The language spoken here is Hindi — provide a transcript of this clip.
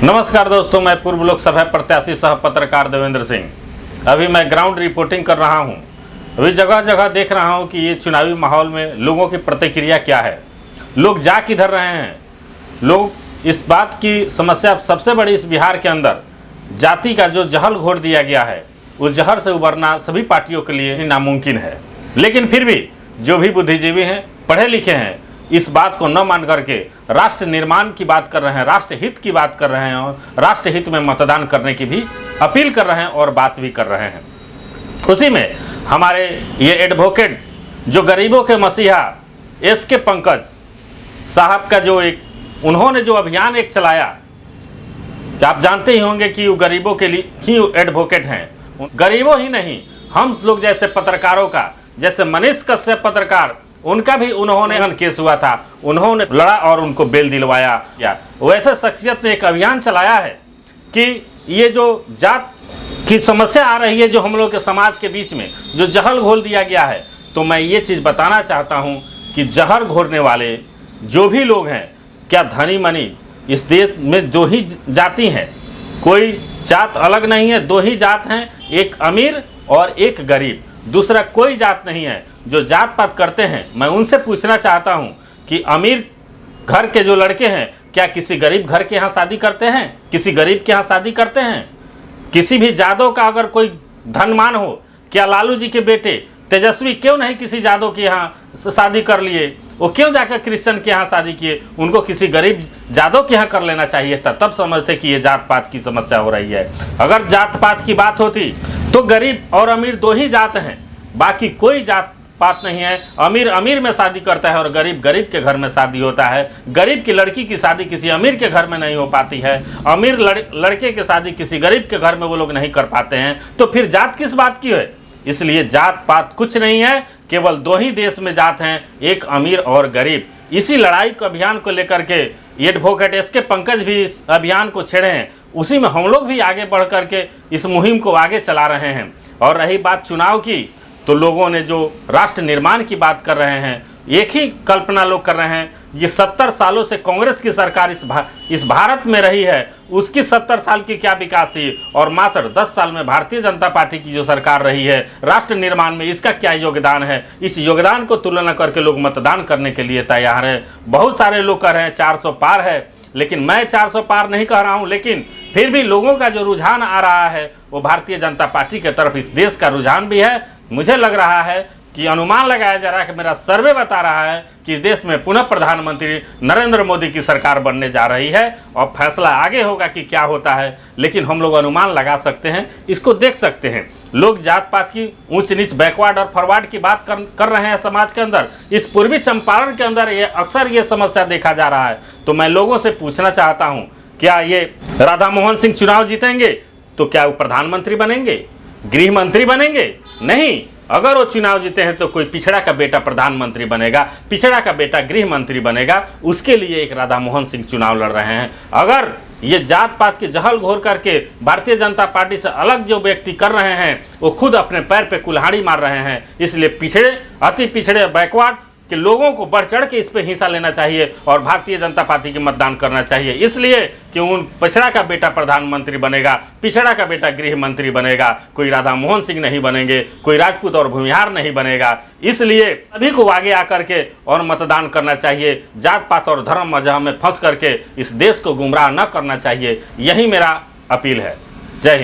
नमस्कार दोस्तों, मैं पूर्व लोकसभा प्रत्याशी सह पत्रकार देवेंद्र सिंह। अभी मैं ग्राउंड रिपोर्टिंग कर रहा हूं। अभी जगह जगह देख रहा हूं कि ये चुनावी माहौल में लोगों की प्रतिक्रिया क्या है, लोग जा किधर रहे हैं। लोग इस बात की समस्या सबसे बड़ी इस बिहार के अंदर जाति का जो जहल घोर दिया गया है, उस जहर से उबरना सभी पार्टियों के लिए नामुमकिन है। लेकिन फिर भी जो भी बुद्धिजीवी हैं, पढ़े लिखे हैं, इस बात को न मान करके राष्ट्र निर्माण की बात कर रहे हैं, राष्ट्र हित की बात कर रहे हैं और राष्ट्र हित में मतदान करने की भी अपील कर रहे हैं और बात भी कर रहे हैं। उसी में हमारे ये एडवोकेट जो गरीबों के मसीहा एसके पंकज साहब का जो उन्होंने जो अभियान चलाया, कि आप जानते ही होंगे कि वो गरीबों के लिए ही एडवोकेट हैं। गरीबों ही नहीं, हम लोग जैसे पत्रकारों का, जैसे मनीष कश्यप पत्रकार, उनका भी उन्होंने केस हुआ था, उन्होंने लड़ा और उनको बेल दिलवाया। या वैसे शख्सियत ने एक अभियान चलाया है कि ये जो जात की समस्या आ रही है, जो हम लोग के समाज के बीच में जो जहर घोल दिया गया है, तो मैं ये चीज़ बताना चाहता हूँ कि जहर घोरने वाले जो भी लोग हैं, क्या धनी मनी इस देश में दो ही जाति हैं, कोई जात अलग नहीं है, दो ही जात हैं, एक अमीर और एक गरीब, दूसरा कोई जात नहीं है। जो जात पात करते हैं, मैं उनसे पूछना चाहता हूं कि अमीर घर के जो लड़के हैं, क्या किसी गरीब घर के यहाँ शादी करते हैं? किसी गरीब के यहाँ शादी करते हैं? किसी भी जादव का अगर कोई धनवान हो, क्या लालू जी के बेटे तेजस्वी क्यों नहीं किसी जादव के यहाँ शादी कर लिए? वो क्यों जाकर क्रिश्चियन के यहाँ शादी किए? उनको किसी गरीब जादव के यहाँ कर लेना चाहिए था, तब समझते कि ये जात पात की समस्या हो रही है। अगर जात पात की बात होती तो गरीब और अमीर दो ही जात हैं, बाकी कोई जात पात नहीं है। अमीर अमीर में शादी करता है और गरीब गरीब के घर में शादी होता है। गरीब की लड़की की शादी किसी अमीर के घर में नहीं हो पाती है, अमीर लड़के की शादी किसी गरीब के घर में वो लोग नहीं कर पाते हैं। तो फिर जात किस बात की है? इसलिए जात पात कुछ नहीं है, केवल दो ही देश में जात हैं, एक अमीर और गरीब। इसी लड़ाई को अभियान को लेकर के एडवोकेट एसके पंकज भी इस अभियान को छेड़े हैं, उसी में हम लोग भी आगे बढ़ करके इस मुहिम को आगे चला रहे हैं। और रही बात चुनाव की, तो लोगों ने जो राष्ट्र निर्माण की बात कर रहे हैं, एक ही कल्पना लोग कर रहे हैं। ये 70 सालों से कांग्रेस की सरकार इस भारत में रही है, उसकी 70 साल की क्या विकास थी, और मात्र 10 साल में भारतीय जनता पार्टी की जो सरकार रही है राष्ट्र निर्माण में, इसका क्या योगदान है? इस योगदान को तुलना करके लोग मतदान करने के लिए तैयार हैं। बहुत सारे लोग कह रहे हैं 400 पार है, लेकिन मैं 400 पार नहीं कह रहा हूं। लेकिन फिर भी लोगों का जो रुझान आ रहा है वो भारतीय जनता पार्टी की तरफ इस देश का रुझान भी है। मुझे लग रहा है कि अनुमान लगाया जा रहा है कि मेरा सर्वे बता रहा है कि देश में पुनः प्रधानमंत्री नरेंद्र मोदी की सरकार बनने जा रही है, और फैसला आगे होगा कि क्या होता है। लेकिन हम लोग अनुमान लगा सकते हैं, इसको देख सकते हैं। लोग जात पात की ऊंच नीच, बैकवर्ड और फॉरवर्ड की बात कर रहे हैं समाज के अंदर। इस पूर्वी चंपारण के अंदर अक्सर ये समस्या देखा जा रहा है। तो मैं लोगों से पूछना चाहता हूँ, क्या ये राधा मोहन सिंह चुनाव जीतेंगे तो क्या वो प्रधानमंत्री बनेंगे, गृह मंत्री बनेंगे? नहीं। अगर वो चुनाव जीते हैं तो कोई पिछड़ा का बेटा प्रधानमंत्री बनेगा, पिछड़ा का बेटा गृह मंत्री बनेगा। उसके लिए एक राधा मोहन सिंह चुनाव लड़ रहे हैं। अगर ये जात पात के जहल घोर करके भारतीय जनता पार्टी से अलग जो व्यक्ति कर रहे हैं, वो खुद अपने पैर पे कुल्हाड़ी मार रहे हैं। इसलिए पिछड़े, अति पिछड़े, बैकवर्ड के लोगों को बढ़ चढ़ के इस पे हिस्सा लेना चाहिए और भारतीय जनता पार्टी की मतदान करना चाहिए। इसलिए कि उन पिछड़ा का बेटा प्रधानमंत्री बनेगा, पिछड़ा का बेटा गृह मंत्री बनेगा, कोई राधा मोहन सिंह नहीं बनेंगे, कोई राजपूत और भूमिहार नहीं बनेगा। इसलिए सभी को आगे आकर के और मतदान करना चाहिए। जात पात और धर्म मजहब में फंस करके इस देश को गुमराह न करना चाहिए। यही मेरा अपील है। जय हिंद।